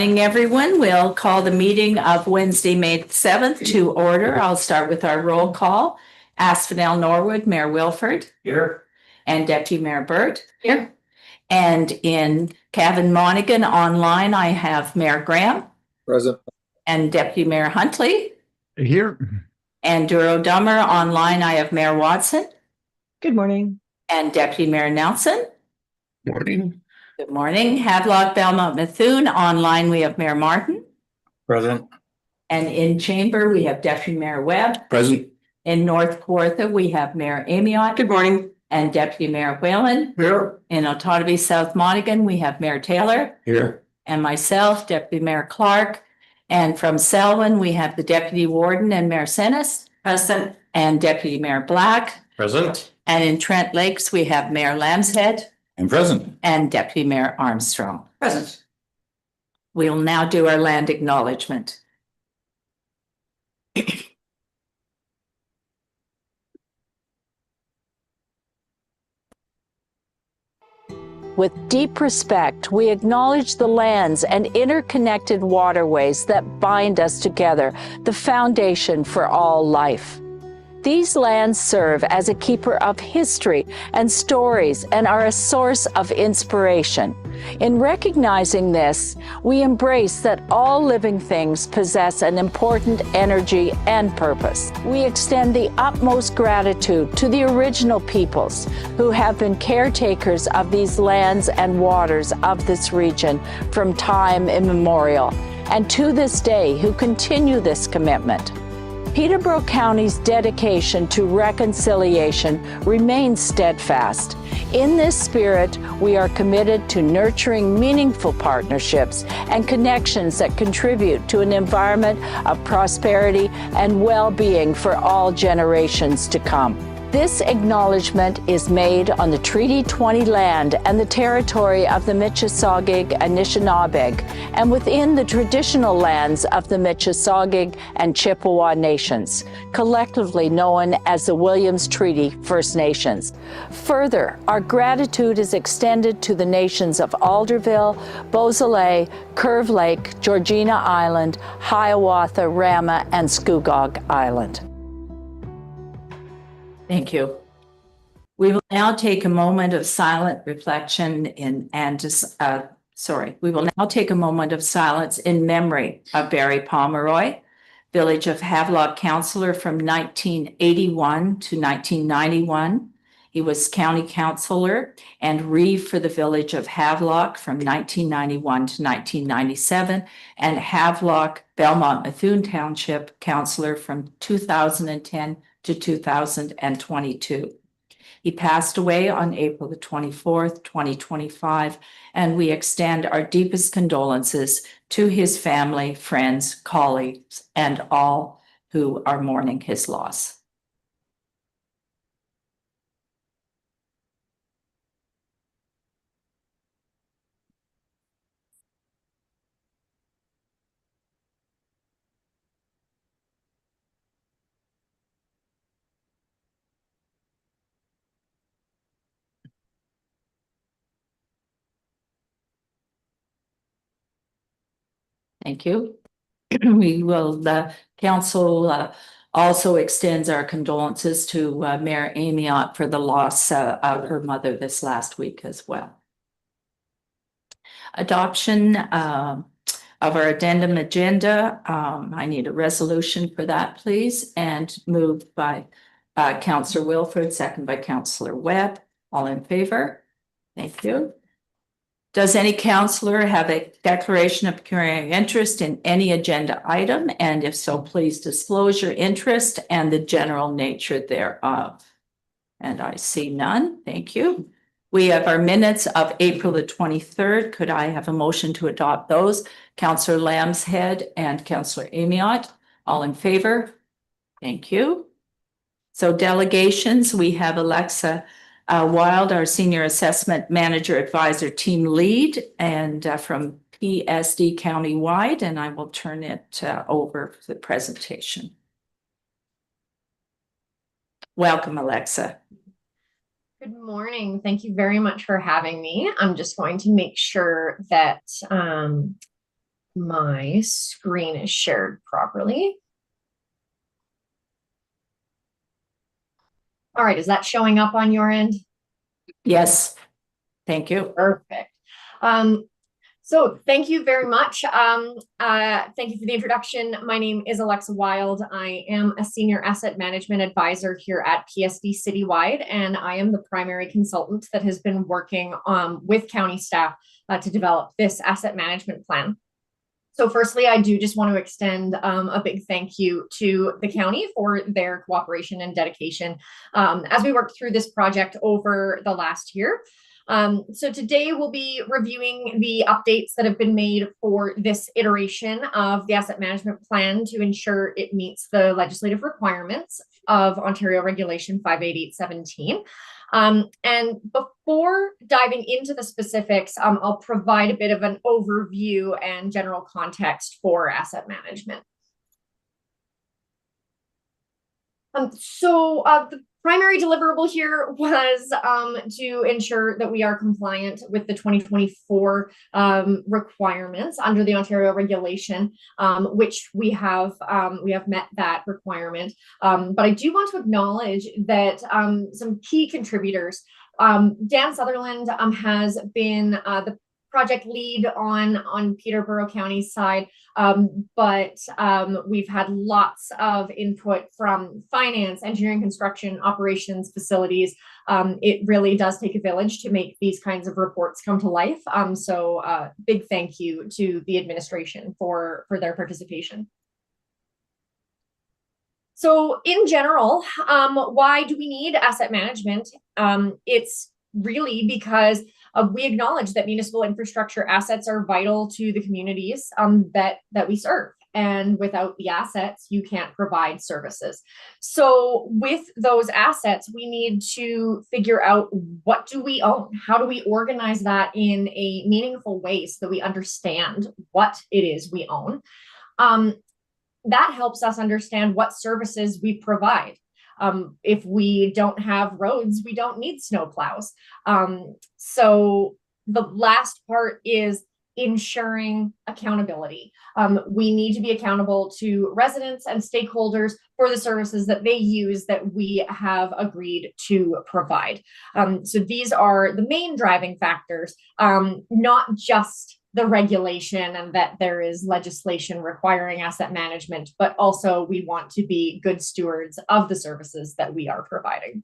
Morning, everyone. We'll call the meeting of Wednesday, May 7th to order. I'll start with our roll call. Asphodel Norwood, Mayor Wilford. Here. And Deputy Mayor Burt. Here. And in Cavan Monaghan online, I have Mayor Graham. Present. And Deputy Mayor Huntley. Here. And Duro Dummer online, I have Mayor Watson. Good morning. And Deputy Mayor Nelson. Morning. Good morning. Havelock, Belmont, Methuen online, we have Mayor Martin. Present. And in chamber, we have Deputy Mayor Webb. Present. In North Kawartha, we have Mayor Amiot. Good morning. And Deputy Mayor Whalen. Here. In Otonabee, South Monaghan, we have Mayor Taylor. Here. And myself, Deputy Mayor Clark. And from Selwyn, we have the Deputy Warden and Mayor Senes. Present. And Deputy Mayor Black. Present. And in Trent Lakes, we have Mayor Lambshead And present. and Deputy Mayor Armstrong. Present. We will now do our land acknowledgement. With deep respect, we acknowledge the lands and interconnected waterways that bind us together, the foundation for all life. These lands serve as a keeper of history and stories and are a source of inspiration. In recognizing this, we embrace that all living things possess an important energy and purpose. We extend the utmost gratitude to the original peoples who have been caretakers of these lands and waters of this region from time immemorial, and to this day who continue this commitment. Peterborough County's dedication to reconciliation remains steadfast. In this spirit, we are committed to nurturing meaningful partnerships and connections that contribute to an environment of prosperity and well-being for all generations to come. This acknowledgement is made on the Treaty 20 land and the territory of the Mississauga Anishinaabe, and within the traditional lands of the Mississauga and Chippewa nations, collectively known as the Williams Treaty First Nations. Further, our gratitude is extended to the nations of Alderville, Beausoleil, Curve Lake, Georgina Island, Hiawatha, Rama, and Scugog Island. Thank you. We will now take a moment of silent reflection we will now take a moment of silence in memory of Barry Pomeroy, Village of Havelock councillor from 1981 to 1991. He was county councillor and reeve for the Village of Havelock from 1991 to 1997, and Havelock Belmont Methuen Township councillor from 2010 to 2022. He passed away on April the 24th, 2025, and we extend our deepest condolences to his family, friends, colleagues, and all who are mourning his loss. Thank you. We will, the council also extends our condolences to Mayor Amiot for the loss of her mother this last week as well. Adoption of our addendum agenda. I need a resolution for that, please, and moved by Councillor Wilford, second by Councillor Webb. All in favor? Thank you. Does any councillor have a declaration of pecuniary interest in any agenda item? And if so, please disclose your interest and the general nature thereof. And I see none. Thank you. We have our minutes of April the 23rd. Could I have a motion to adopt those? Councillor Lambshead and Councillor Amiot. All in favor? Thank you. So delegations, we have Alexa Wild, our Senior Assessment Manager Advisor Team Lead, and from PSD Countywide, and I will turn it over for the presentation. Welcome, Alexa. Good morning. Thank you very much for having me. I'm just going to make sure that my screen is shared properly. All right, is that showing up on your end? Yes, thank you. Perfect. So thank you very much. Thank you for the introduction. My name is Alexa Wild. I am a senior asset management advisor here at PSD Citywide, and I am the primary consultant that has been working with county staff to develop this asset management plan. So firstly, I do just want to extend a big thank you to the county for their cooperation and dedication as we worked through this project over the last year. So today we'll be reviewing the updates that have been made for this iteration of the asset management plan to ensure it meets the legislative requirements of Ontario Regulation 58817. And before diving into the specifics, I'll provide a bit of an overview and general context for asset management. The primary deliverable here was to ensure that we are compliant with the 2024 requirements under the Ontario regulation, which we have met that requirement. But I do want to acknowledge that some key contributors, Dan Sutherland has been the project lead on Peterborough County's side, but we've had lots of input from finance, engineering, construction, operations, facilities. It really does take a village to make these kinds of reports come to life. So big thank you to the administration for their participation. So in general, why do we need asset management? It's really because we acknowledge that municipal infrastructure assets are vital to the communities that we serve. And without the assets, you can't provide services. So with those assets, we need to figure out, what do we own? How do we organize that in a meaningful way so that we understand what it is we own? That helps us understand what services we provide. If we don't have roads, we don't need snowplows. So the last part is ensuring accountability. We need to be accountable to residents and stakeholders for the services that they use that we have agreed to provide. So these are the main driving factors, not just the regulation and that there is legislation requiring asset management, but also we want to be good stewards of the services that we are providing.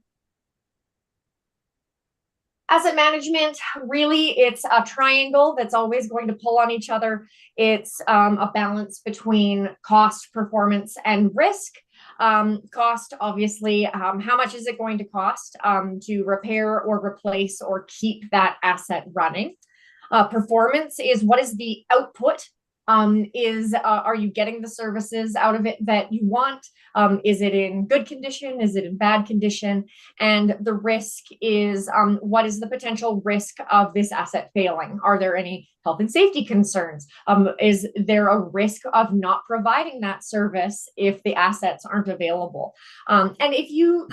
Asset management, really, it's a triangle that's always going to pull on each other. It's a balance between cost, performance, and risk. Cost, obviously, how much is it going to cost to repair or replace or keep that asset running? Performance is, what is the output? Are you getting the services out of it that you want? Is it in good condition? Is it in bad condition? And the risk is, what is the potential risk of this asset failing? Are there any health and safety concerns? Is there a risk of not providing that service if the assets aren't available? And if you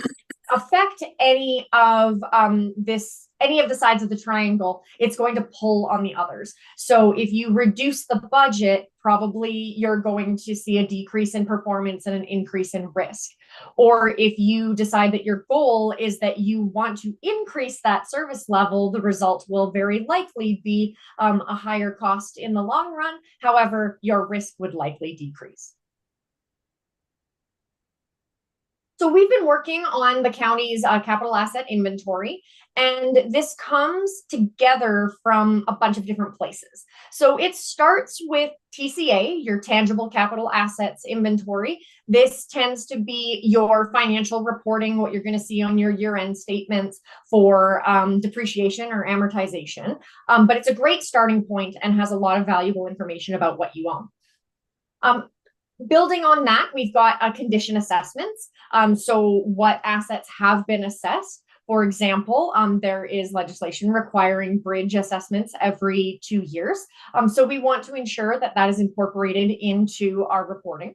affect any of the sides of the triangle, it's going to pull on the others. So if you reduce the budget, probably you're going to see a decrease in performance and an increase in risk. Or if you decide that your goal is that you want to increase that service level, the result will very likely be a higher cost in the long run. However, your risk would likely decrease. So we've been working on the county's capital asset inventory, and this comes together from a bunch of different places. So it starts with TCA, your tangible capital assets inventory. This tends to be your financial reporting, what you're going to see on your year-end statements for depreciation or amortization. But it's a great starting point and has a lot of valuable information about what you own. Building on that, we've got condition assessments. So what assets have been assessed. For example, there is legislation requiring bridge assessments every 2 years. So we want to ensure that that is incorporated into our reporting.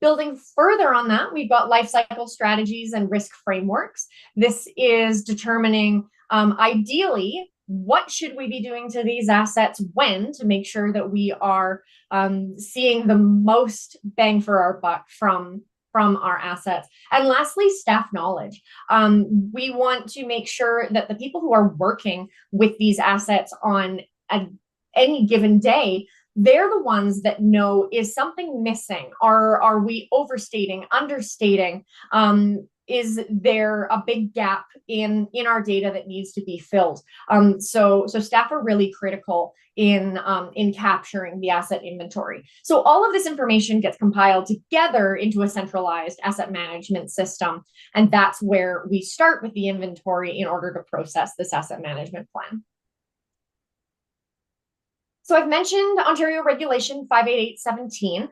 Building further on that, we've got life cycle strategies and risk frameworks. This is determining, ideally, what should we be doing to these assets when, to make sure that we are seeing the most bang for our buck from our assets. And lastly, staff knowledge. We want to make sure that the people who are working with these assets on any given day, they're the ones that know, is something missing? Are we overstating, understating? Is there a big gap in our data that needs to be filled? So staff are really critical in capturing the asset inventory. So all of this information gets compiled together into a centralized asset management system, and that's where we start with the inventory in order to process this asset management plan. So I've mentioned Ontario Regulation 58817.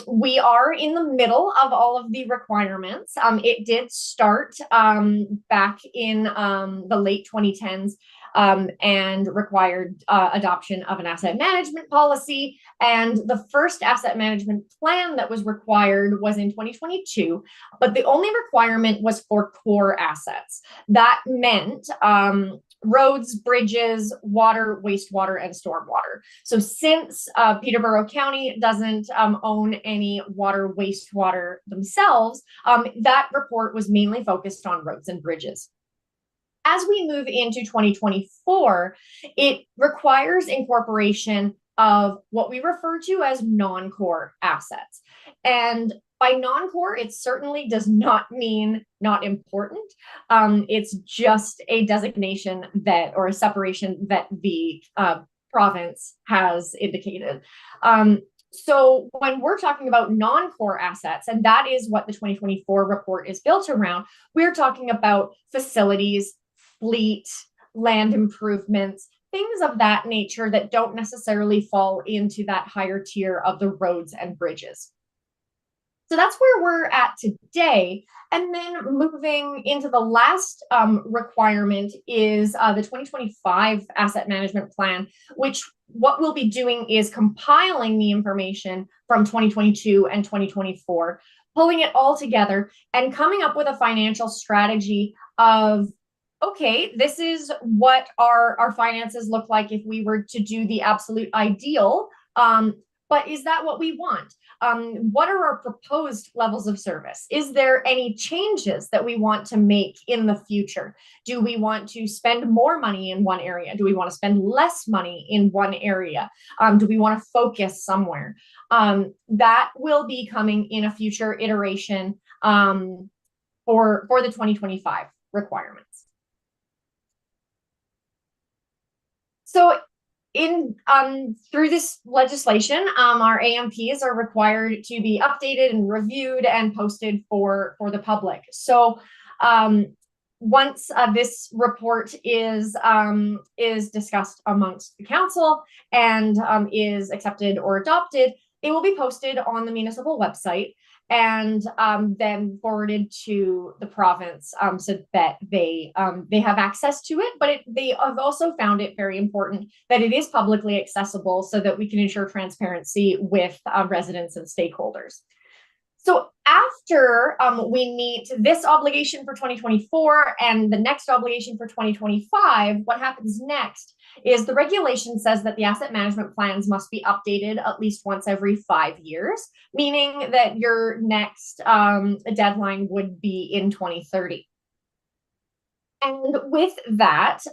We are in the middle of all of the requirements. It did start back in the late 2010s and required adoption of an asset management policy. And the first asset management plan that was required was in 2022, but the only requirement was for core assets. That meant roads, bridges, water, wastewater, and stormwater. So since Peterborough County doesn't own any water, wastewater themselves, that report was mainly focused on roads and bridges. As we move into 2024, it requires incorporation of what we refer to as non-core assets. And by non-core, it certainly does not mean not important. It's just a designation that, or a separation that the province has indicated. So when we're talking about non-core assets, and that is what the 2024 report is built around, we're talking about facilities, fleet, land improvements, things of that nature that don't necessarily fall into that higher tier of the roads and bridges. So that's where we're at today. And then moving into the last requirement is the 2025 asset management plan, which what we'll be doing is compiling the information from 2022 and 2024, pulling it all together and coming up with a financial strategy of, okay, this is what our finances look like if we were to do the absolute ideal. But is that what we want? What are our proposed levels of service? Is there any changes that we want to make in the future? Do we want to spend more money in one area? Do we want to spend less money in one area? Do we want to focus somewhere? That will be coming in a future iteration for the 2025 requirements. So through this legislation, our AMPs are required to be updated and reviewed and posted for the public. So once this report is discussed amongst the council and is accepted or adopted, it will be posted on the municipal website and then forwarded to the province so that they have access to it. But they have also found it very important that it is publicly accessible so that we can ensure transparency with residents and stakeholders. So after we meet this obligation for 2024 and the next obligation for 2025, what happens next is the regulation says that the asset management plans must be updated at least once every 5 years, meaning that your next deadline would be in 2030. And with that,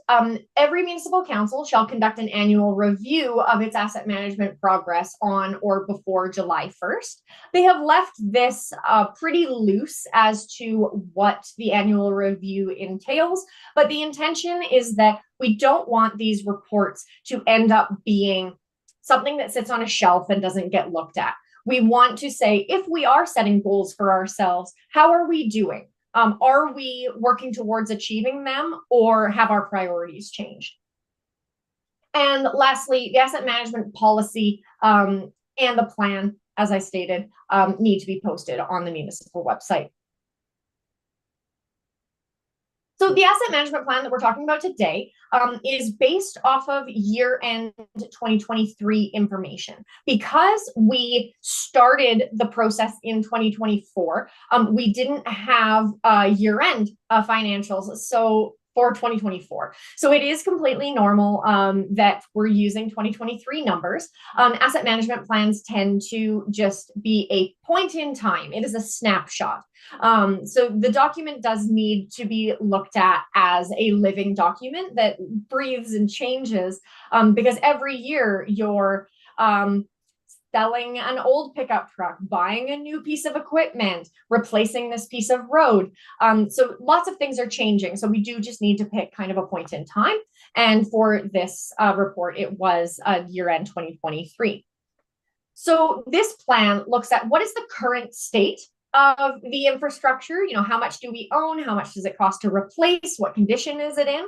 every municipal council shall conduct an annual review of its asset management progress on or before July 1st. They have left this pretty loose as to what the annual review entails, but the intention is that we don't want these reports to end up being something that sits on a shelf and doesn't get looked at. We want to say, if we are setting goals for ourselves, how are we doing? Are we working towards achieving them, or have our priorities changed? And lastly, the asset management policy and the plan, as I stated, need to be posted on the municipal website. So the asset management plan that we're talking about today is based off of year-end 2023 information. Because we started the process in 2024, we didn't have year-end financials. So for 2024. So it is completely normal that we're using 2023 numbers. Asset management plans tend to just be a point in time. It is a snapshot. So the document does need to be looked at as a living document that breathes and changes, because every year you're selling an old pickup truck, buying a new piece of equipment, replacing this piece of road. So lots of things are changing. So we do just need to pick kind of a point in time. And for this report, it was year-end 2023. So this plan looks at what is the current state of the infrastructure. You know, how much do we own? How much does it cost to replace? What condition is it in?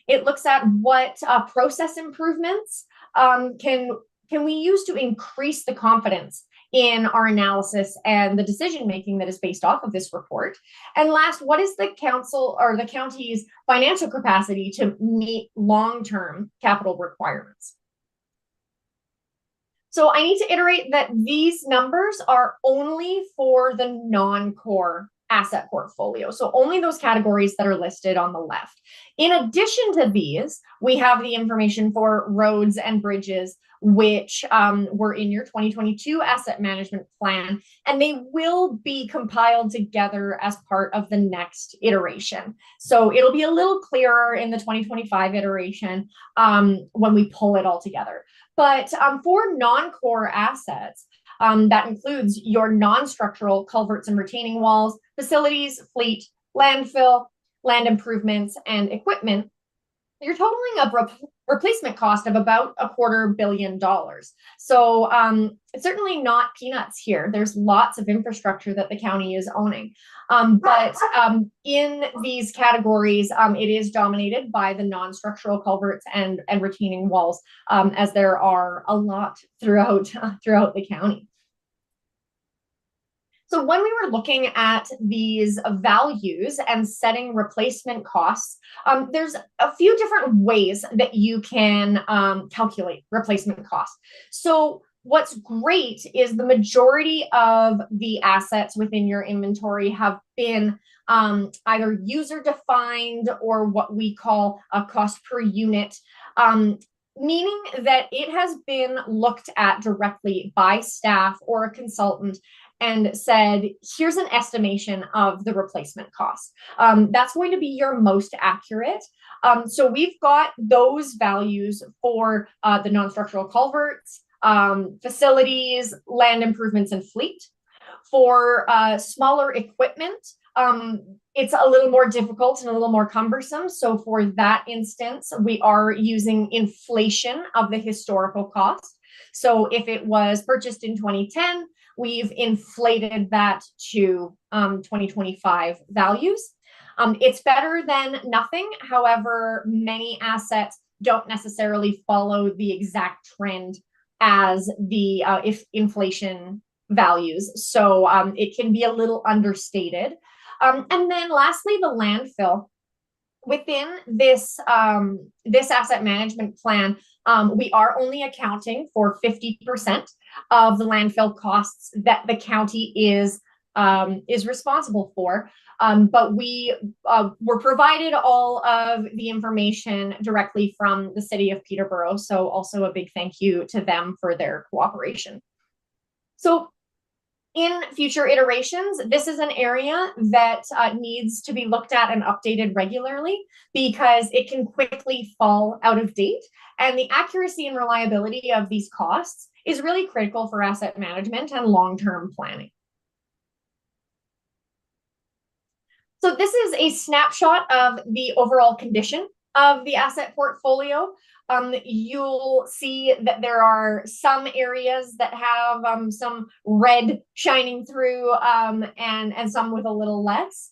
It looks at what process improvements can we use to increase the confidence in our analysis and the decision making that is based off of this report? And last, what is the council or the county's financial capacity to meet long-term capital requirements? So I need to iterate that these numbers are only for the non-core asset portfolio. So only those categories that are listed on the left. In addition to these, we have the information for roads and bridges, which were in your 2022 asset management plan, and they will be compiled together as part of the next iteration. So it'll be a little clearer in the 2025 iteration when we pull it all together. But for non-core assets, that includes your non-structural culverts and retaining walls, facilities, fleet, landfill, land improvements, and equipment, you're totaling a replacement cost of about $250 million. So it's certainly not peanuts here. There's lots of infrastructure that the county is owning. But in these categories, it is dominated by the non-structural culverts and retaining walls, as there are a lot throughout the county. So when we were looking at these values and setting replacement costs, there's a few different ways that you can calculate replacement costs. So what's great is the majority of the assets within your inventory have been either user defined or what we call a cost per unit, meaning that it has been looked at directly by staff or a consultant and said, here's an estimation of the replacement cost. That's going to be your most accurate. So we've got those values for the non-structural culverts, facilities, land improvements, and fleet. For smaller equipment, it's a little more difficult and a little more cumbersome. So for that instance, we are using inflation of the historical cost. So if it was purchased in 2010, we've inflated that to 2025 values. It's better than nothing. However, many assets don't necessarily follow the exact trend as the if inflation values. So it can be a little understated. And then lastly, the landfill. Within this asset management plan, we are only accounting for 50% of the landfill costs that the county is responsible for. But we were provided all of the information directly from the city of Peterborough. So also a big thank you to them for their cooperation. So in future iterations, this is an area that needs to be looked at and updated regularly because it can quickly fall out of date. And the accuracy and reliability of these costs is really critical for asset management and long-term planning. So this is a snapshot of the overall condition of the asset portfolio. You'll see that there are some areas that have some red shining through and some with a little less.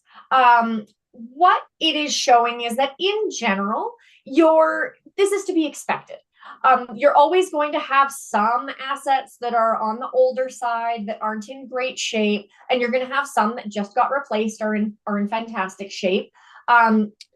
What it is showing is that in general, this is to be expected. You're always going to have some assets that are on the older side that aren't in great shape, and you're going to have some that just got replaced or in fantastic shape.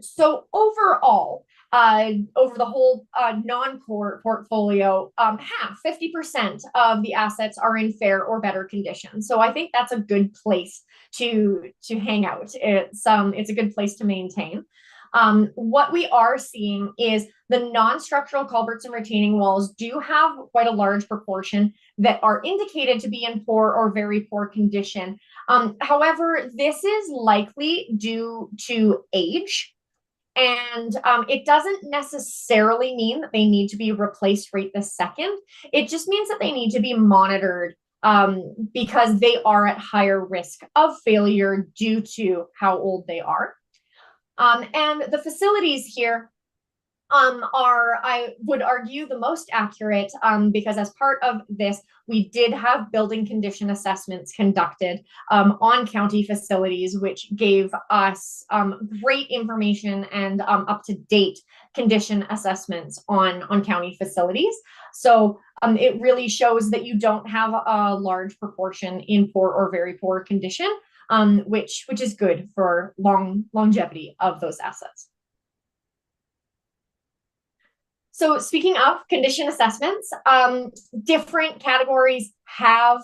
So overall, over the whole non-core portfolio, 50% of the assets are in fair or better condition. So I think that's a good place to hang out. It's a good place to maintain. What we are seeing is the non-structural culverts and retaining walls do have quite a large proportion that are indicated to be in poor or very poor condition. However, this is likely due to age. And it doesn't necessarily mean that they need to be replaced right this second. It just means that they need to be monitored because they are at higher risk of failure due to how old they are. And the facilities here are, I would argue, the most accurate because as part of this, we did have building condition assessments conducted on county facilities, which gave us great information and up-to-date condition assessments on county facilities. So it really shows that you don't have a large proportion in poor or very poor condition, which is good for longevity of those assets. So speaking of condition assessments, different categories have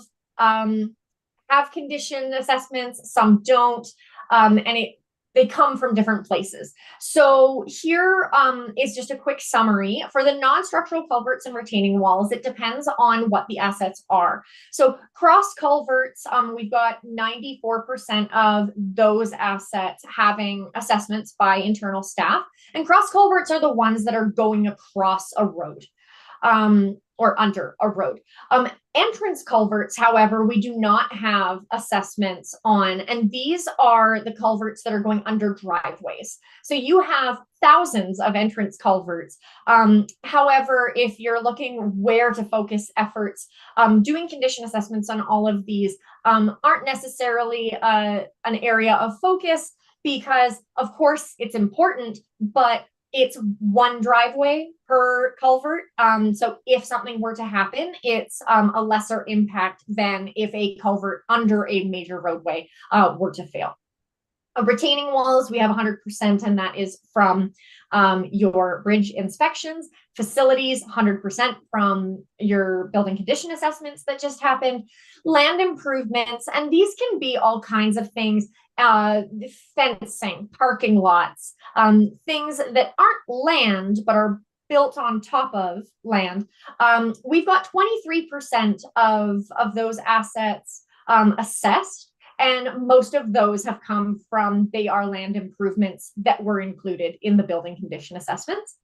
condition assessments, some don't, and they come from different places. So here is just a quick summary. For the non-structural culverts and retaining walls, it depends on what the assets are. So cross culverts, we've got 94% of those assets having assessments by internal staff. And cross culverts are the ones that are going across a road. Or under a road. Entrance culverts, however, we do not have assessments on, and these are the culverts that are going under driveways. So you have thousands of entrance culverts. However, if you're looking where to focus efforts, doing condition assessments on all of these aren't necessarily an area of focus because, of course, it's important, but it's one driveway per culvert. So if something were to happen, it's a lesser impact than if a culvert under a major roadway were to fail. Retaining walls, we have 100%, and that is from your bridge inspections. Facilities, 100% from your building condition assessments that just happened. Land improvements, and these can be all kinds of things. Fencing, parking lots, things that aren't land but are built on top of land. We've got 23% of those assets assessed, and most of those have come from they are land improvements that were included in the building condition assessments.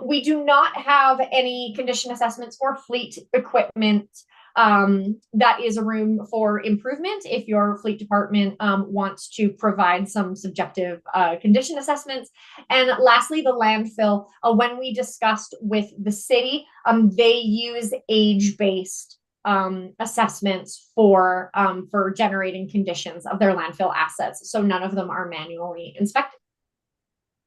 We do not have any condition assessments for fleet equipment. That is a room for improvement if your fleet department wants to provide some subjective condition assessments. And lastly, the landfill, when we discussed with the city, they use age-based assessments for generating conditions of their landfill assets. So none of them are manually inspected.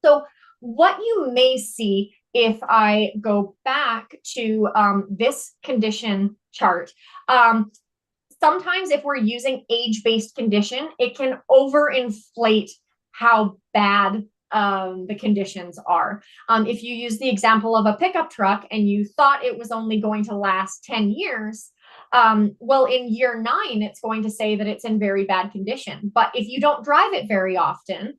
So what you may see if I go back to this condition chart, sometimes if we're using age-based condition, it can overinflate how bad the conditions are. If you use the example of a pickup truck and you thought it was only going to last 10 years, well, in year 9, it's going to say that it's in very bad condition. But if you don't drive it very often,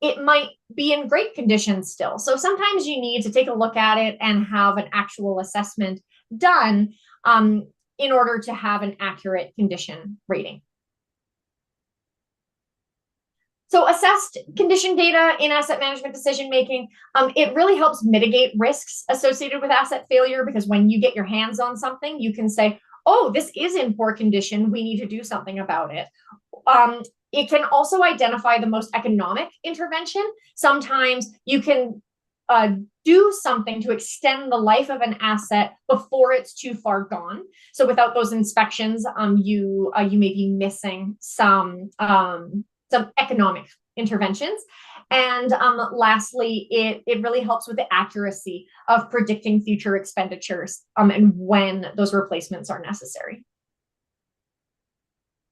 it might be in great condition still. So sometimes you need to take a look at it and have an actual assessment done in order to have an accurate condition rating. So assessed condition data in asset management decision-making, it really helps mitigate risks associated with asset failure, because when you get your hands on something, you can say, oh, this is in poor condition, we need to do something about it. It can also identify the most economic intervention. Sometimes you can do something to extend the life of an asset before it's too far gone. So without those inspections, you may be missing some economic interventions. And lastly, it really helps with the accuracy of predicting future expenditures and when those replacements are necessary.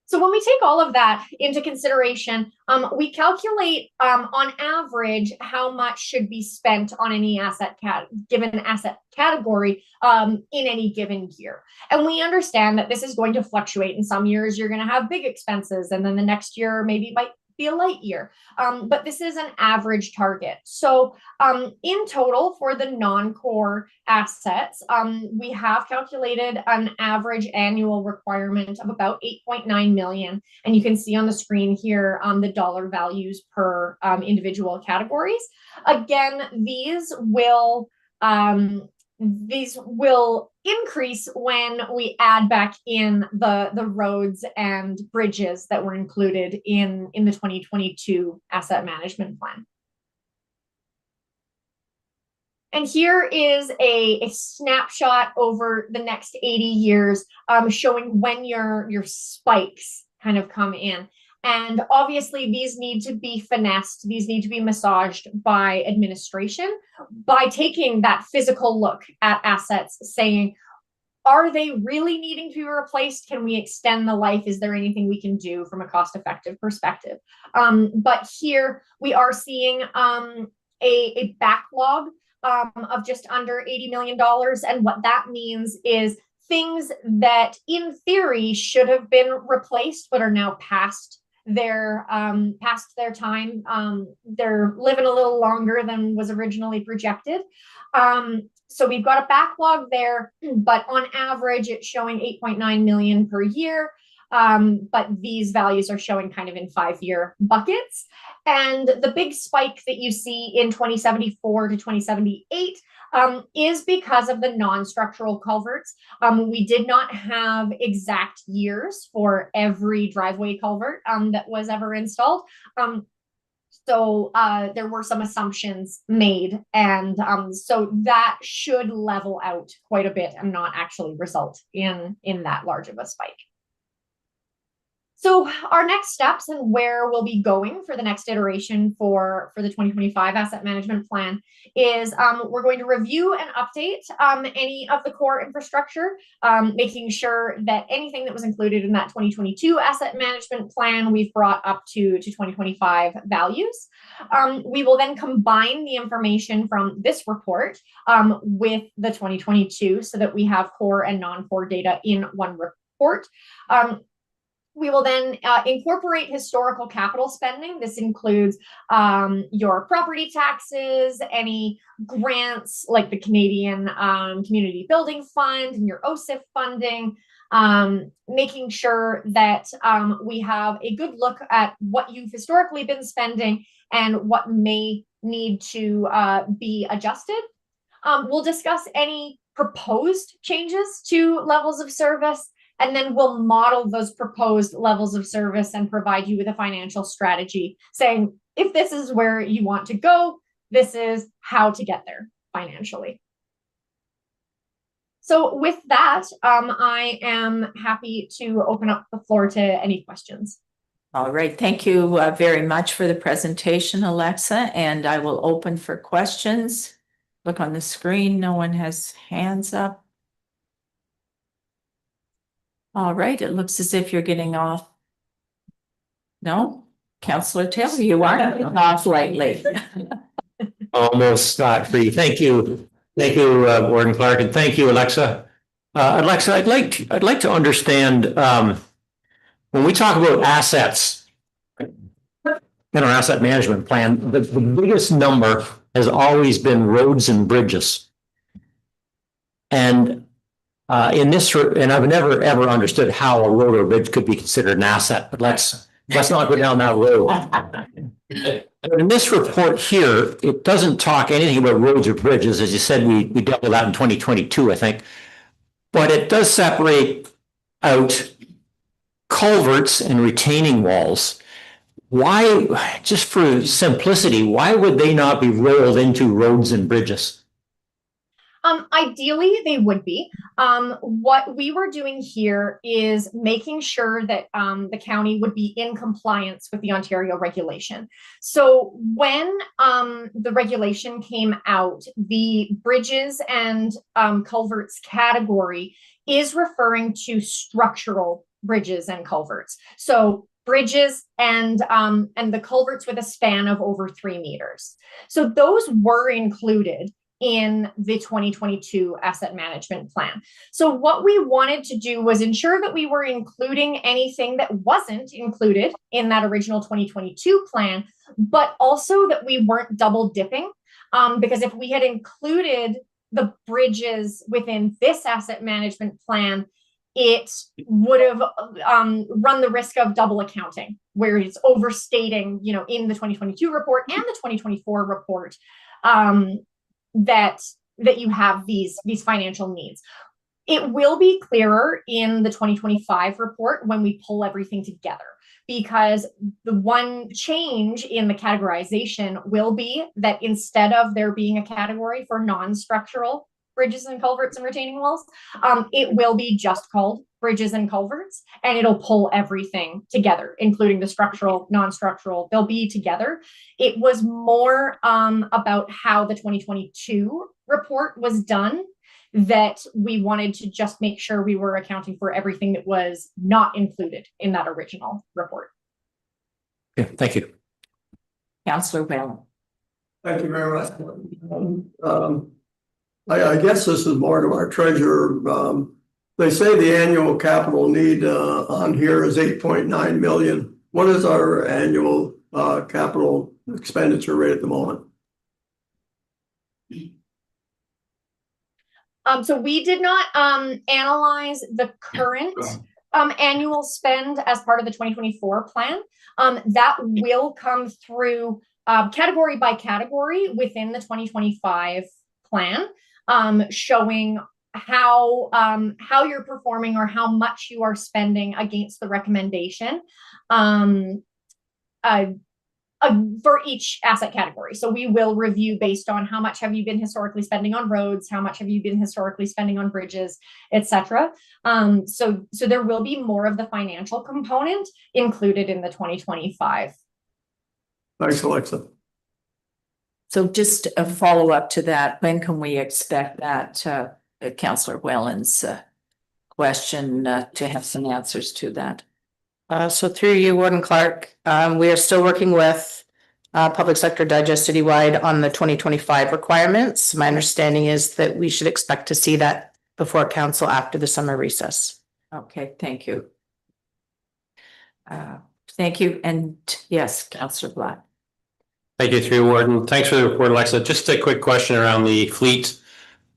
So when we take all of that into consideration, we calculate on average how much should be spent on any given asset category in any given year. And we understand that this is going to fluctuate. In some years, you're going to have big expenses, and then the next year maybe might be a light year. But this is an average target. So in total for the non-core assets, we have calculated an average annual requirement of about 8.9 million. And you can see on the screen here the dollar values per individual categories. Again, these will increase when we add back in the roads and bridges that were included in the 2022 asset management plan. And here is a snapshot over the next 80 years, showing when your spikes kind of come in. And obviously, these need to be finessed. These need to be massaged by administration by taking that physical look at assets, saying, are they really needing to be replaced? Can we extend the life? Is there anything we can do from a cost-effective perspective? But here we are seeing a backlog of just under $80 million. And what that means is things that in theory should have been replaced, but are now past their time. They're living a little longer than was originally projected. So we've got a backlog there, but on average, it's showing 8.9 million per year. But these values are showing kind of in 5-year buckets. And the big spike that you see in 2074 to 2078 is because of the non-structural culverts. We did not have exact years for every driveway culvert that was ever installed. So there were some assumptions made, and so that should level out quite a bit and not actually result in that large of a spike. So our next steps and where we'll be going for the next iteration for the 2025 asset management plan is we're going to review and update any of the core infrastructure, making sure that anything that was included in that 2022 asset management plan we've brought up to 2025 values. We will then combine the information from this report with the 2022 so that we have core and non-core data in one report. We will then incorporate historical capital spending. This includes your property taxes, any grants like the Canadian Community Building Fund and your OSIF funding, making sure that we have a good look at what you've historically been spending and what may need to be adjusted. We'll discuss any proposed changes to levels of service, and then we'll model those proposed levels of service and provide you with a financial strategy saying, if this is where you want to go, this is how to get there financially. So with that, I am happy to open up the floor to any questions. All right, thank you very much for the presentation, Alexa, and I will open for questions. Look on the screen, no one has hands up. All right, it looks as if you're getting off. No, Councillor Taylor, you are getting off lightly. Almost scot-free. Thank you. Thank you, Warden Clark, and thank you, Alexa. Alexa, I'd like to understand when we talk about assets in our asset management plan, the biggest number has always been roads and bridges. And in this, and I've never ever understood how a road or bridge could be considered an asset, but let's not go down that road. In this report here, it doesn't talk anything about roads or bridges. As you said, we dealt with that in 2022, I think. But it does separate out culverts and retaining walls. Why, just for simplicity, why would they not be rolled into roads and bridges? Ideally, they would be. What we were doing here is making sure that the county would be in compliance with the Ontario regulation. So when the regulation came out, the bridges and culverts category is referring to structural bridges and culverts. So bridges and the culverts with a span of over 3 meters. So those were included in the 2022 asset management plan. So what we wanted to do was ensure that we were including anything that wasn't included in that original 2022 plan, but also that we weren't double dipping. Because if we had included the bridges within this asset management plan, it would have run the risk of double accounting, where it's overstating, in the 2022 report and the 2024 report, that you have these financial needs. It will be clearer in the 2025 report when we pull everything together, because the one change in the categorization will be that instead of there being a category for non-structural bridges and culverts and retaining walls, it will be just called bridges and culverts, and it'll pull everything together, including the structural, non-structural. They'll be together. It was more about how the 2022 report was done, that we wanted to just make sure we were accounting for everything that was not included in that original report. Yeah, thank you. Councillor Whalen. Thank you very much. I guess this is more to our treasurer. They say the annual capital need on here is 8.9 million. What is our annual capital expenditure rate at the moment? So we did not analyze the current annual spend as part of the 2024 plan. That will come through category by category within the 2025 plan, showing how you're performing or how much you are spending against the recommendation for each asset category. So we will review based on how much have you been historically spending on roads, how much have you been historically spending on bridges, etc. So there will be more of the financial component included in the 2025. Thanks, Alexa. So just a follow-up to that, when can we expect that, Councillor Whelan's question, to have some answers to that? So through you, Warden Clark, we are still working with Public Sector Digest Citywide on the 2025 requirements. My understanding is that we should expect to see that before council after the summer recess. Okay, thank you. Thank you. And yes, Councillor Black. Thank you, through Warden. Thanks for the report, Alexa. Just a quick question around the fleet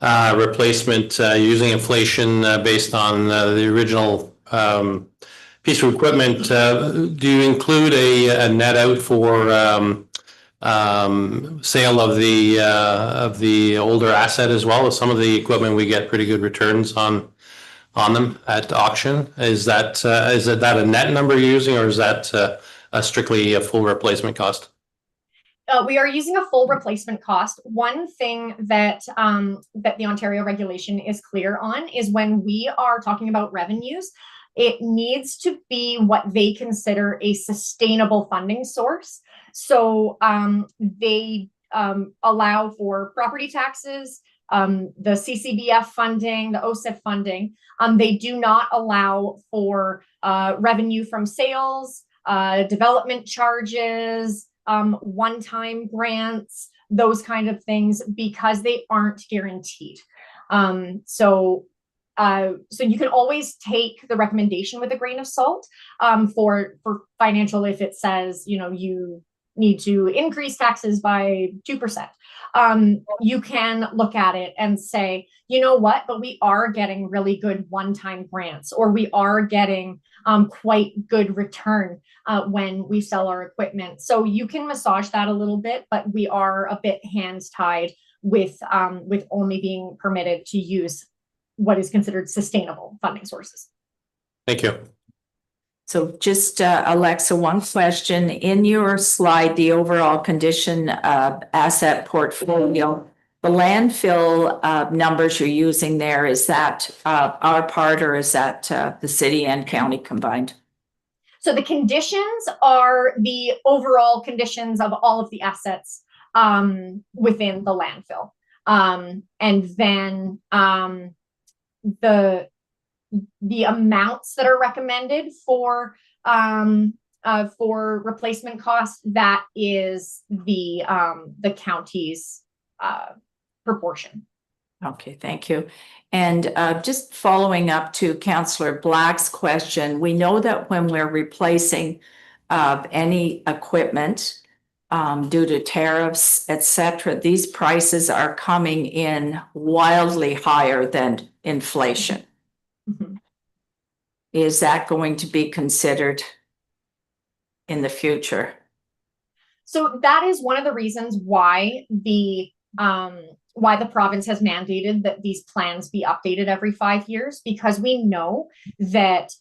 replacement using inflation based on the original piece of equipment. Do you include a net out for sale of the older asset as well as some of the equipment? We get pretty good returns on them at auction. Is that a net number you're using, or is that strictly a full replacement cost? We are using a full replacement cost. One thing that the Ontario regulation is clear on is when we are talking about revenues, it needs to be what they consider a sustainable funding source. So they allow for property taxes, the CCBF funding, the OSIF funding. They do not allow for revenue from sales, development charges, one-time grants, those kind of things, because they aren't guaranteed. So you can always take the recommendation with a grain of salt for financial. If it says, you need to increase taxes by 2%, you can look at it and say, you know what, but we are getting really good one-time grants, or we are getting quite good return when we sell our equipment. So you can massage that a little bit, but we are a bit hands tied with only being permitted to use what is considered sustainable funding sources. Thank you. So just Alexa, one question. In your slide, the overall condition of asset portfolio, the landfill numbers you're using there, is that our part, or is that the city and county combined? So the conditions are the overall conditions of all of the assets within the landfill. And then the amounts that are recommended for replacement costs, that is the county's proportion. Okay, thank you. And just following up to Councillor Black's question, we know that when we're replacing any equipment due to tariffs, et cetera, these prices are coming in wildly higher than inflation. Mhm. Is that going to be considered in the future? So that is one of the reasons why the province has mandated that these plans be updated every 5 years, because we know that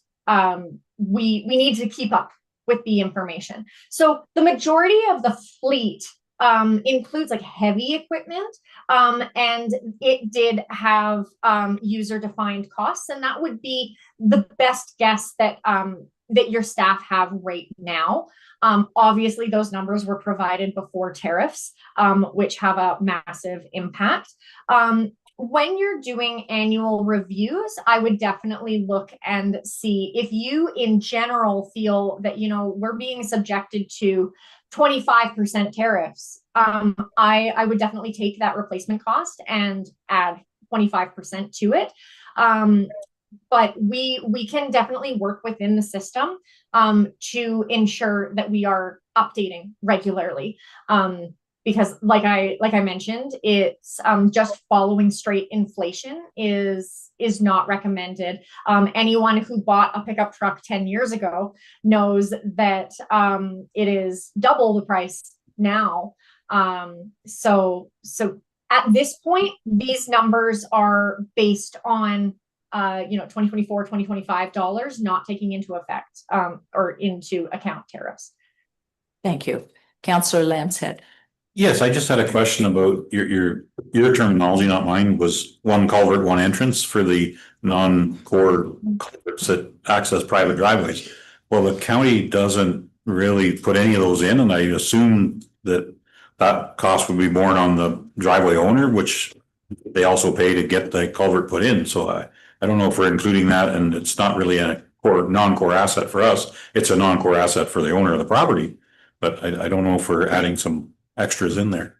we need to keep up with the information. So the majority of the fleet includes like heavy equipment, and it did have user defined costs, and that would be the best guess that that your staff have right now. Obviously, those numbers were provided before tariffs, which have a massive impact. When you're doing annual reviews, I would definitely look and see if you in general feel that, you know, we're being subjected to 25% tariffs. I would definitely take that replacement cost and add 25% to it. But we can definitely work within the system to ensure that we are updating regularly. Because like I mentioned, it's just following straight inflation is not recommended. Anyone who bought a pickup truck 10 years ago knows that it is double the price now. So at this point, these numbers are based on 2024, 2025 dollars, not taking into effect or into account tariffs. Thank you. Councillor Lanshead. Yes, I just had a question about your terminology, not mine, was one culvert, one entrance for the non-core culverts that access private driveways. Well, the county doesn't really put any of those in, and I assume that cost would be borne on the driveway owner, which they also pay to get the culvert put in. So I don't know if we're including that, and it's not really a non-core asset for us. It's a non-core asset for the owner of the property, but I don't know if we're adding some extras in there.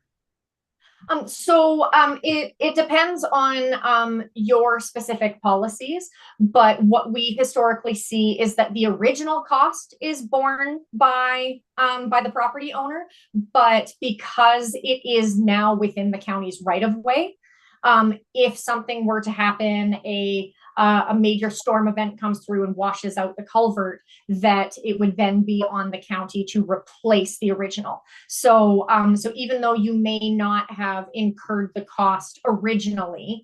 It depends on your specific policies, but what we historically see is that the original cost is borne by the property owner, but because it is now within the county's right of way, if something were to happen, a major storm event comes through and washes out the culvert, that it would then be on the county to replace the original. So even though you may not have incurred the cost originally,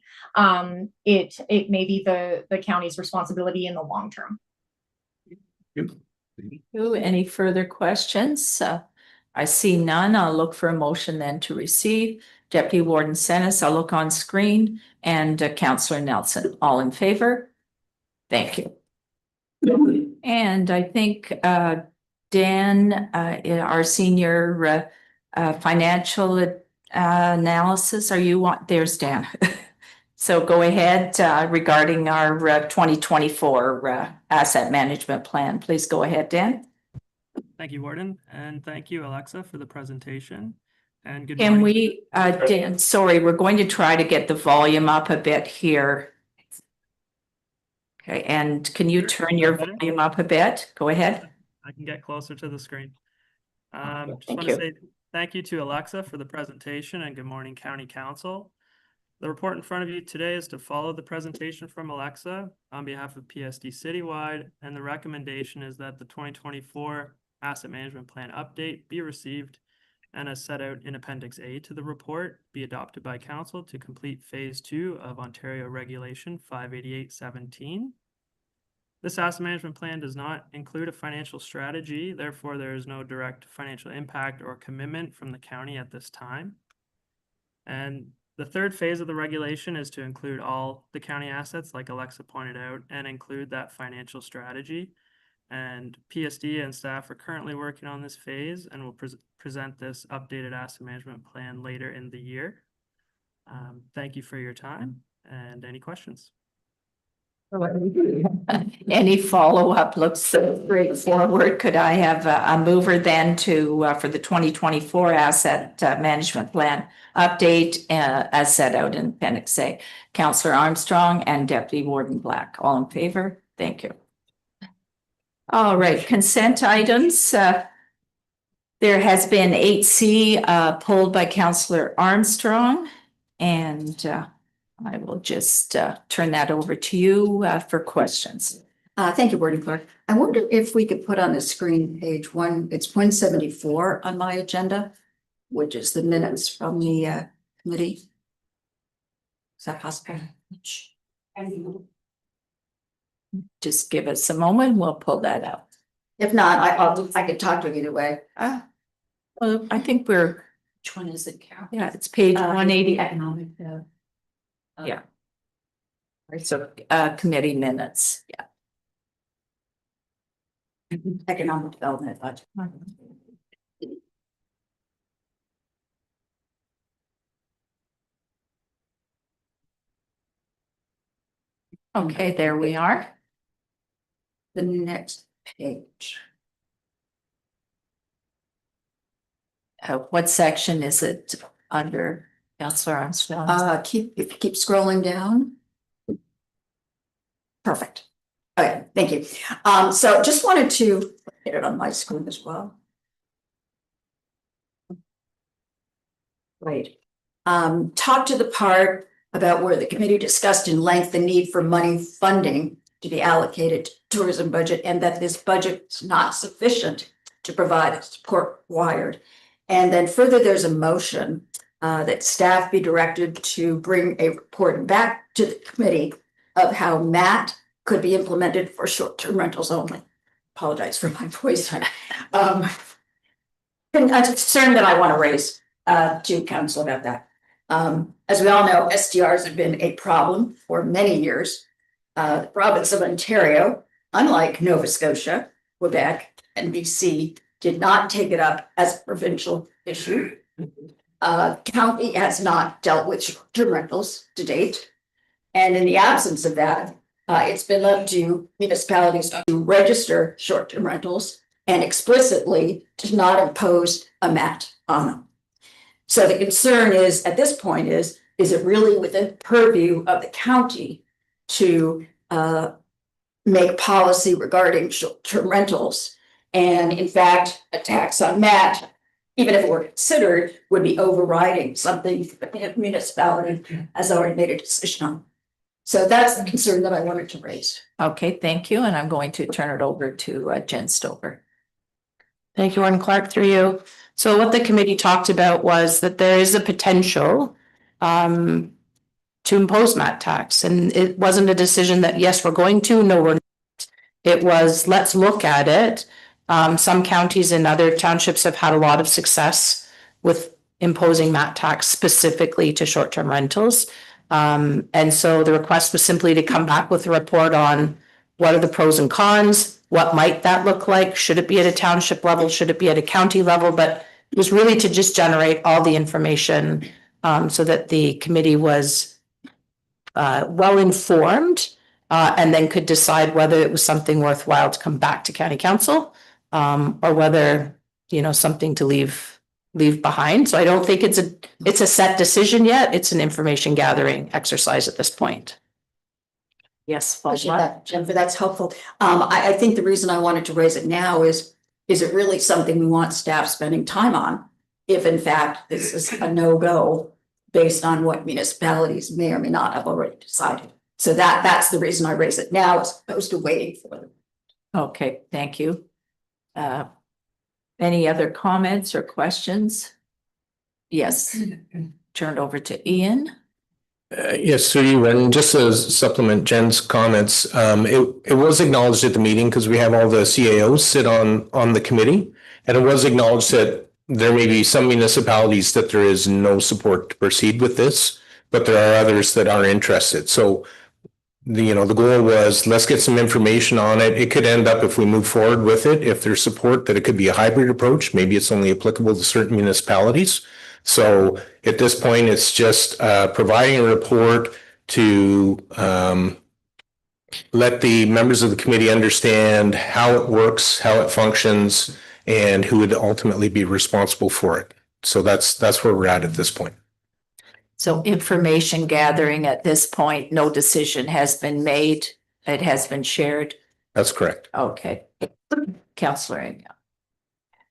it may be the county's responsibility in the long term. Any further questions? I see none. I'll look for a motion then to receive. Deputy Warden Senes, I'll look on screen, and Councillor Nelson, all in favor? Thank you. And I think Dan, our senior financial analysis, there's Dan. So go ahead regarding our 2024 asset management plan. Please go ahead, Dan. Thank you, Warden, and thank you, Alexa, for the presentation. And good Can morning. we, Dan, sorry, we're going to try to get the volume up a bit here. Okay, and can you turn your volume up a bit? Go ahead. I can get closer to the screen. Just Thank want you. to say thank you to Alexa for the presentation, and good morning, County Council. The report in front of you today is to follow the presentation from Alexa on behalf of PSD Citywide, and the recommendation is that the 2024 Asset Management Plan update be received and, as set out in Appendix A to the report, be adopted by Council to complete Phase 2 of Ontario Regulation 588-17. This asset management plan does not include a financial strategy, therefore there is no direct financial impact or commitment from the county at this time. And the third phase of the regulation is to include all the county assets, like Alexa pointed out, and include that financial strategy. And PSD and staff are currently working on this phase and will present this updated asset management plan later in the year. Thank you for your time, and any questions? Any follow-up looks so straightforward. Could I have a mover then to, for the 2024 asset management plan update as set out in Appendix A? Councillor Armstrong and Deputy Warden Black, all in favor? Thank you. All right, consent items. There has been 8C pulled by Councillor Armstrong, and I will just turn that over to you for questions. Thank you, Warden Clerk. I wonder if we could put on the screen page one, it's 174 on my agenda, which is the minutes from the committee. Is that possible? Just give us a moment, we'll pull that out. If not, I could talk to you either way. Well, I think we're, Which one is it, Carol? yeah, it's page 180. Economic. Yeah. So committee minutes, yeah. Economic development budget. Okay, there we are. The next page. What section is it under, Councillor Armstrong? If you keep scrolling down. Perfect. Okay, thank you. So just wanted to get it on my screen as well. Right. Talk to the part about where the committee discussed in length the need for money funding to be allocated to tourism budget, and that this budget is not sufficient to provide the support required. And then further, there's a motion that staff be directed to bring a report back to the committee of how MAT could be implemented for short-term rentals only. Apologize for my voice. And a concern that I want to raise to council about that. As we all know, STRs have been a problem for many years. The province of Ontario, unlike Nova Scotia, Quebec, and BC, did not take it up as a provincial issue. County has not dealt with short-term rentals to date. And in the absence of that, it's been left to municipalities to register short-term rentals and explicitly to not impose a MAT on them. So the concern is, at this point, is it really within purview of the county to make policy regarding short-term rentals? And in fact, a tax on MAT, even if it were considered, would be overriding something the municipality has already made a decision on. So that's the concern that I wanted to raise. Okay, thank you. And I'm going to turn it over to Jen Stover. Thank you, Warden Clark, through you. So what the committee talked about was that there is a potential to impose MAT tax. And it wasn't a decision that, yes, we're going to, no, we're not. It was, let's look at it. Some counties and other townships have had a lot of success with imposing MAT tax specifically to short-term rentals. And so the request was simply to come back with a report on what are the pros and cons, what might that look like? Should it be at a township level? Should it be at a county level? But it was really to just generate all the information so that the committee was well informed and then could decide whether it was something worthwhile to come back to county council or whether, you know, something to leave behind. So I don't think it's a set decision yet. It's an information gathering exercise at this point. Yes, Appreciate that, Jennifer. That's helpful. I think the reason I wanted to raise it now is it really something we want staff spending time on? If in fact this is a no-go based on what municipalities may or may not have already decided. So that's the reason I raise it now as opposed to waiting for them. Okay, thank you. Any other comments or questions? Yes, turned over to Ian. Yes, through you, and just to supplement Jen's comments, it was acknowledged at the meeting because we have all the CAOs sit on the committee, and it was acknowledged that there may be some municipalities that there is no support to proceed with this, but there are others that are interested. So the goal was, let's get some information on it. It could end up, if we move forward with it, if there's support, that it could be a hybrid approach. Maybe it's only applicable to certain municipalities. So at this point, it's just providing a report to let the members of the committee understand how it works, how it functions, and who would ultimately be responsible for it. So that's where we're at this point. So information gathering at this point, no decision has been made. It has been shared. That's correct. Okay. Counselor Amiel.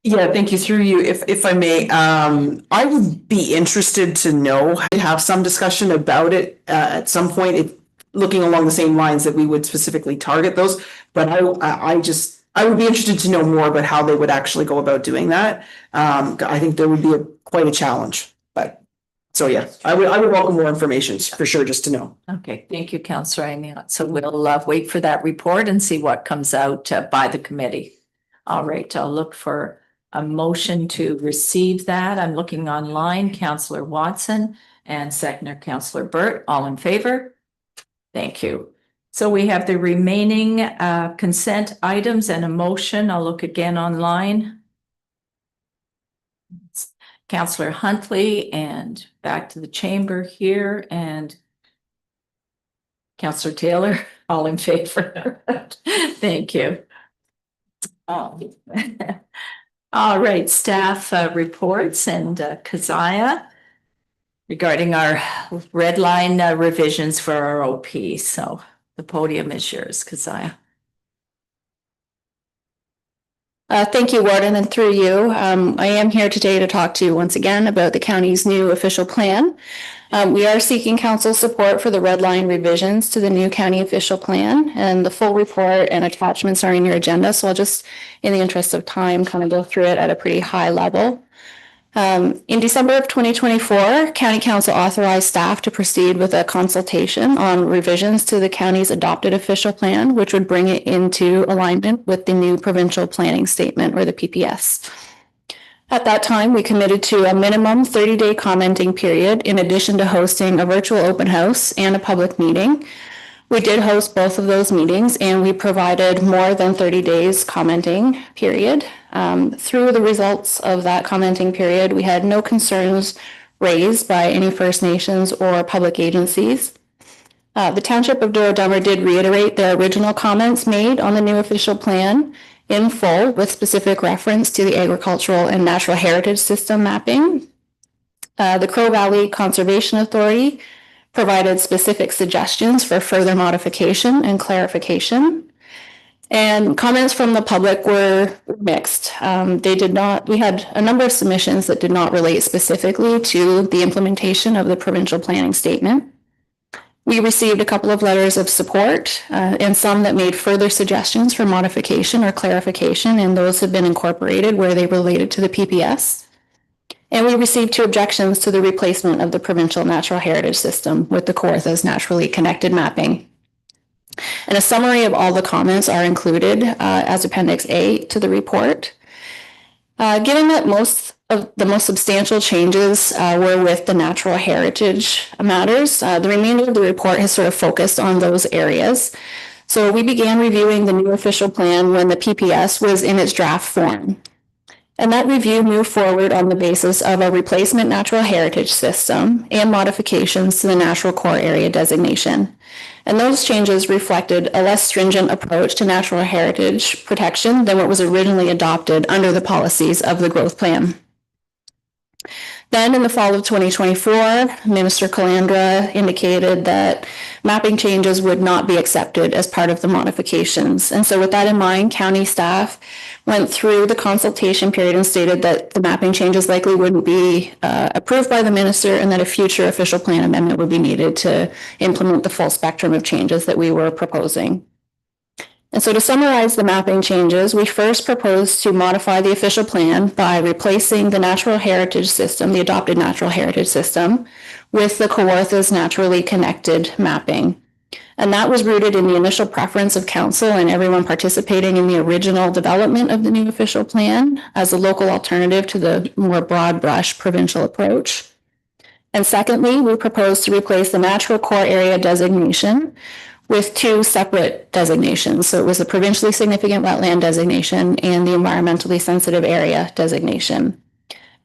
Yeah, thank you. Through you, if I may, I would be interested to know, have some discussion about it at some point, looking along the same lines that we would specifically target those. But I would be interested to know more about how they would actually go about doing that. I think there would be quite a challenge, but so yeah, I would welcome more information for sure, just to know. Okay, thank you, Counselor Amiel. So we'll wait for that report and see what comes out by the committee. All right, I'll look for a motion to receive that. I'm looking online, Counselor Watson and seconder Counselor Burt, all in favor? Thank you. So we have the remaining consent items and a motion. I'll look again online. Counselor Huntley and back to the chamber here and Counselor Taylor, all in favor? Thank you. All right, staff reports and Keziah regarding our red line revisions for our OP. So the podium is yours, Keziah. Thank you, Warden, and through you. I am here today to talk to you once again about the county's new official plan. We are seeking council support for the red line revisions to the new county official plan, and the full report and attachments are in your agenda. So I'll just, in the interest of time, kind of go through it at a pretty high level. In December of 2024, County Council authorized staff to proceed with a consultation on revisions to the county's adopted official plan, which would bring it into alignment with the new provincial planning statement, or the PPS. At that time, we committed to a minimum 30-day commenting period, in addition to hosting a virtual open house and a public meeting. We did host both of those meetings, and we provided more than 30 days commenting period. Through the results of that commenting period, we had no concerns raised by any First Nations or public agencies. The Township of Douro Dummer did reiterate their original comments made on the new official plan in full, with specific reference to the agricultural and natural heritage system mapping. The Crow Valley Conservation Authority provided specific suggestions for further modification and clarification. And comments from the public were mixed. We had a number of submissions that did not relate specifically to the implementation of the provincial planning statement. We received a couple of letters of support and some that made further suggestions for modification or clarification, and those have been incorporated where they related to the PPS. And we received 2 objections to the replacement of the provincial natural heritage system with the Kawarthas naturally connected mapping. And a summary of all the comments are included as Appendix A to the report. Given that the most substantial changes were with the natural heritage matters, the remainder of the report has sort of focused on those areas. So we began reviewing the new official plan when the PPS was in its draft form. And that review moved forward on the basis of a replacement natural heritage system and modifications to the natural core area designation. And those changes reflected a less stringent approach to natural heritage protection than what was originally adopted under the policies of the growth plan. Then in the fall of 2024, Minister Calandra indicated that mapping changes would not be accepted as part of the modifications. And so with that in mind, county staff went through the consultation period and stated that the mapping changes likely wouldn't be approved by the minister, and that a future official plan amendment would be needed to implement the full spectrum of changes that we were proposing. And so to summarize the mapping changes, we first proposed to modify the official plan by replacing the natural heritage system, the adopted natural heritage system, with the Kawarthas naturally connected mapping. And that was rooted in the initial preference of council and everyone participating in the original development of the new official plan as a local alternative to the more broad brush provincial approach. And secondly, we proposed to replace the natural core area designation with 2 separate designations. So it was the provincially significant wetland designation and the environmentally sensitive area designation.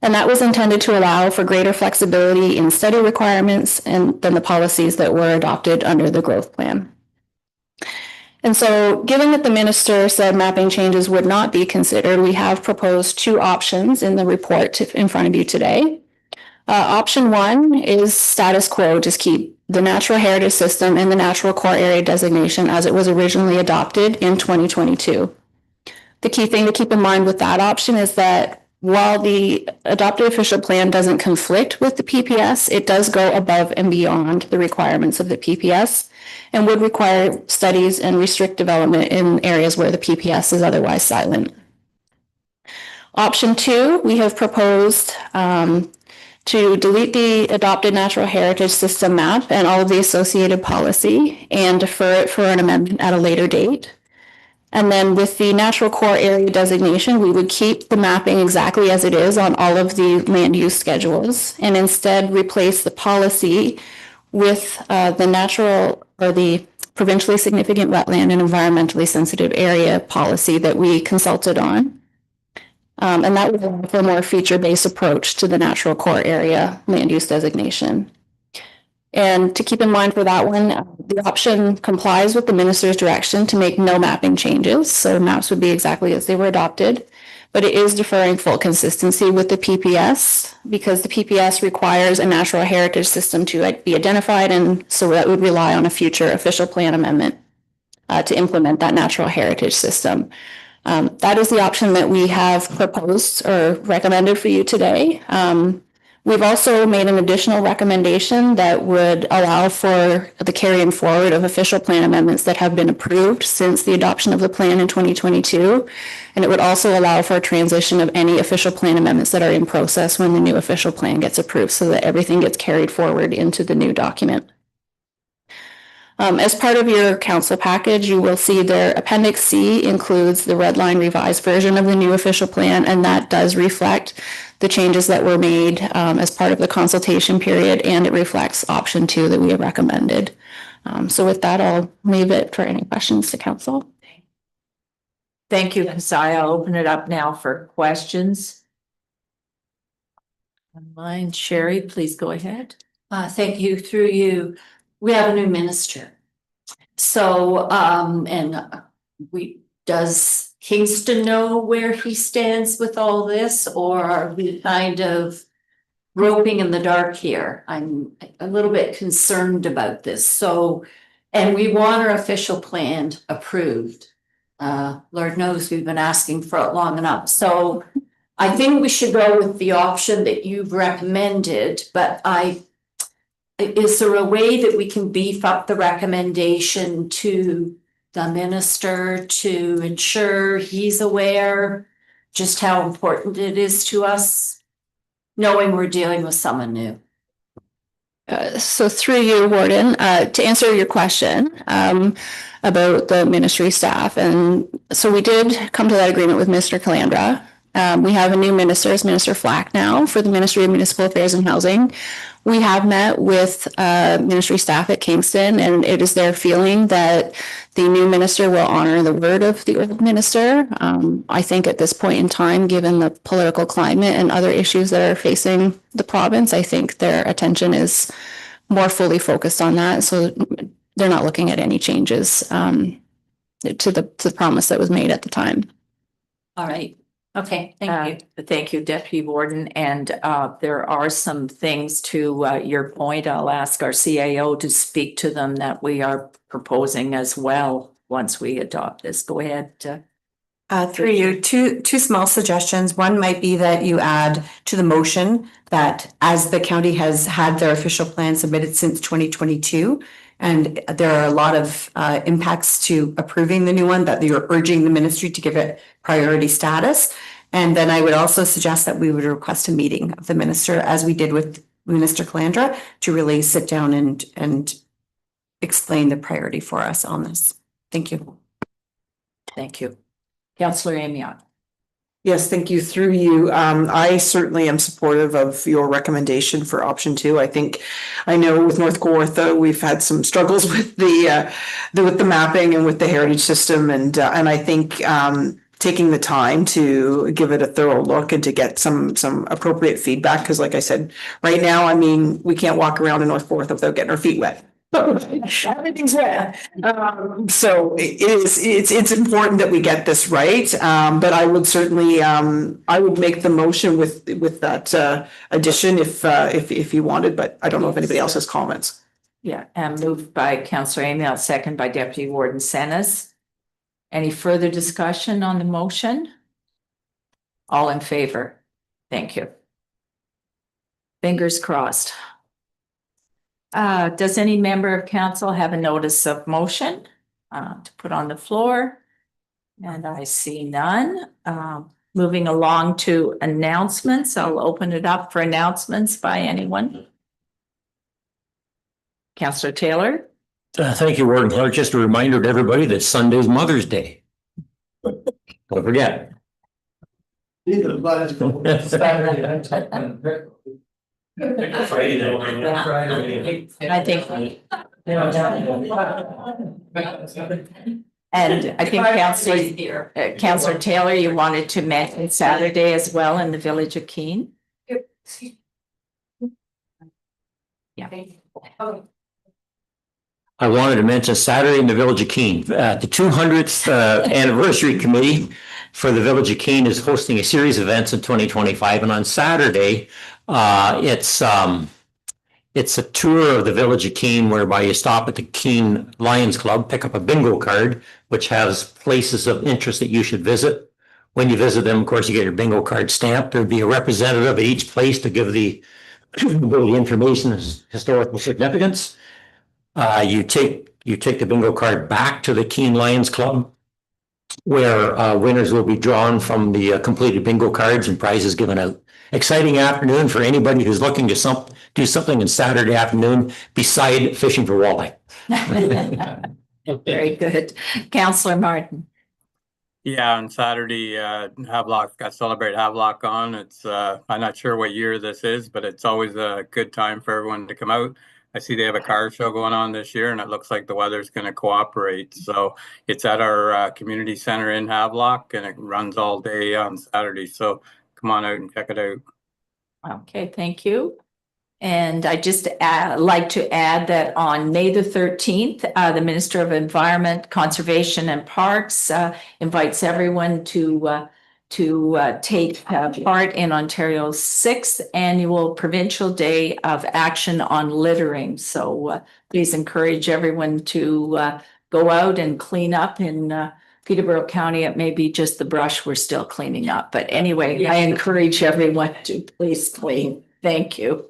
And that was intended to allow for greater flexibility in study requirements than the policies that were adopted under the growth plan. And so, given that the minister said mapping changes would not be considered, we have proposed two options in the report in front of you today. Option one is status quo, just keep the natural heritage system and the natural core area designation as it was originally adopted in 2022. The key thing to keep in mind with that option is that while the adopted official plan doesn't conflict with the PPS, it does go above and beyond the requirements of the PPS and would require studies and restrict development in areas where the PPS is otherwise silent. Option two, we have proposed to delete the adopted natural heritage system map and all of the associated policy and defer it for an amendment at a later date. And then with the natural core area designation, we would keep the mapping exactly as it is on all of the land use schedules and instead replace the policy with the natural or the provincially significant wetland and environmentally sensitive area policy that we consulted on. And that would allow for a more feature-based approach to the natural core area land use designation. And to keep in mind for that one, the option complies with the minister's direction to make no mapping changes. So maps would be exactly as they were adopted, but it is deferring full consistency with the PPS because the PPS requires a natural heritage system to be identified. And so that would rely on a future official plan amendment to implement that natural heritage system. That is the option that we have proposed or recommended for you today. We've also made an additional recommendation that would allow for the carrying forward of official plan amendments that have been approved since the adoption of the plan in 2022. And it would also allow for a transition of any official plan amendments that are in process when the new official plan gets approved so that everything gets carried forward into the new document. As part of your council package, you will see their Appendix C includes the red line revised version of the new official plan, and that does reflect the changes that were made as part of the consultation period, and it reflects option 2 that we have recommended. So with that, I'll leave it for any questions to council. Thank you, Keziah. I'll open it up now for questions. Online, Sherry, please go ahead. Thank you. Through you, we have a new minister. So, does Kingston know where he stands with all this, or are we kind of groping in the dark here? I'm a little bit concerned about this. So, and we want our official plan approved. Lord knows we've been asking for it long enough. So I think we should go with the option that you've recommended, but is there a way that we can beef up the recommendation to the minister to ensure he's aware just how important it is to us, knowing we're dealing with someone new? So through you, Warden, to answer your question about the ministry staff. And so we did come to that agreement with Mr. Calandra. We have a new minister, it's Minister Flack now for the Ministry of Municipal Affairs and Housing. We have met with ministry staff at Kingston, and it is their feeling that the new minister will honor the word of the old minister. I think at this point in time, given the political climate and other issues that are facing the province, I think their attention is more fully focused on that. So they're not looking at any changes to the promise that was made at the time. All right. Okay, thank you. Thank you, Deputy Warden. And there are some things to your point. I'll ask our CAO to speak to them that we are proposing as well once we adopt this. Go ahead. Through you, two small suggestions. One might be that you add to the motion that as the county has had their official plan submitted since 2022, and there are a lot of impacts to approving the new one, that you're urging the ministry to give it priority status. And then I would also suggest that we would request a meeting of the minister, as we did with Minister Calandra, to really sit down and explain the priority for us on this. Thank you. Thank you. Councillor Amiot. Yes, thank you. Through you, I certainly am supportive of your recommendation for option 2. I know with North Kawartha, we've had some struggles with the mapping and with the heritage system, and I think taking the time to give it a thorough look and to get some appropriate feedback, because like I said, right now, I mean, we can't walk around in North Kawartha without getting our feet wet. Everything's red. So it's important that we get this right. But I would certainly, I would make the motion with that, addition if you wanted, but I don't know if anybody else has comments. Yeah, and moved by Councillor Amiot, second by Deputy Warden Senes. Any further discussion on the motion? All in favor? Thank you. Fingers crossed. Does any member of council have a notice of motion to put on the floor? And I see none. Moving along to announcements, I'll open it up for announcements by anyone. Councillor Taylor? Thank you, Warden Clark. Just a reminder to everybody that Sunday's Mother's Day. Don't forget. I think. And I think Councillor Taylor, you wanted to mention Saturday as well in the village of Keene. Yeah. I wanted to mention Saturday in the Village of Keene. The 200th anniversary committee for the Village of Keene is hosting a series of events in 2025. And on Saturday, it's a tour of the Village of Keene whereby you stop at the Keene Lions Club, pick up a bingo card, which has places of interest that you should visit. When you visit them, of course, you get your bingo card stamped. There'd be a representative at each place to give the information as historical significance. You take the bingo card back to the Keene Lions Club, where winners will be drawn from the completed bingo cards and prizes given out. Exciting afternoon for anybody who's looking to do something on Saturday afternoon beside fishing for walleye. Very good. Councillor Martin. Yeah, on Saturday, Havelock, got Celebrate Havelock on. It's I'm not sure what year this is, but it's always a good time for everyone to come out. I see they have a car show going on this year, and it looks like the weather's going to cooperate. So it's at our community center in Havelock, and it runs all day on Saturday. So come on out and check it out. Okay, thank you. And I just like to add that on May the 13th, the Minister of Environment, Conservation and Parks invites everyone to take part in Ontario's 6th annual Provincial Day of Action on Littering. So please encourage everyone to go out and clean up in Peterborough County. It may be just the brush we're still cleaning up. But anyway, I encourage everyone to please clean. Thank you.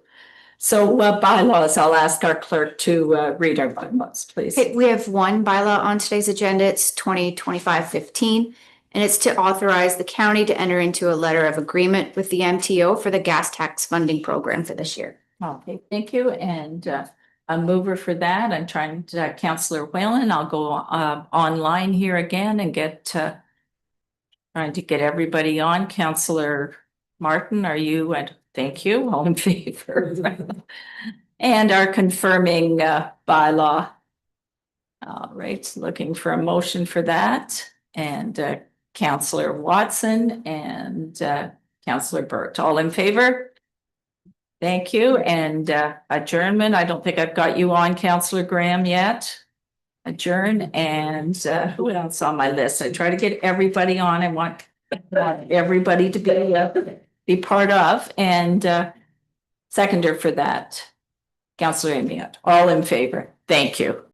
So bylaws, I'll ask our clerk to read our bylaws, please. Okay, we have one bylaw on today's agenda. It's 2025-15. And it's to authorize the county to enter into a letter of agreement with the MTO for the gas tax funding program for this year. Okay, thank you. And a mover for that. I'm trying to, Councillor Whalen, I'll go online here again and trying to get everybody on. Councillor Martin, are you? Thank you. All in favor. And our confirming bylaw. All right, looking for a motion for that. And Councillor Watson and Councillor Burt, all in favor? Thank you. And adjournment, I don't think I've got you on, Councillor Graham, yet. Adjourn. And who else on my list? I try to get everybody on. I want everybody to be part of. And seconder for that, Councillor Amiot, all in favor. Thank you.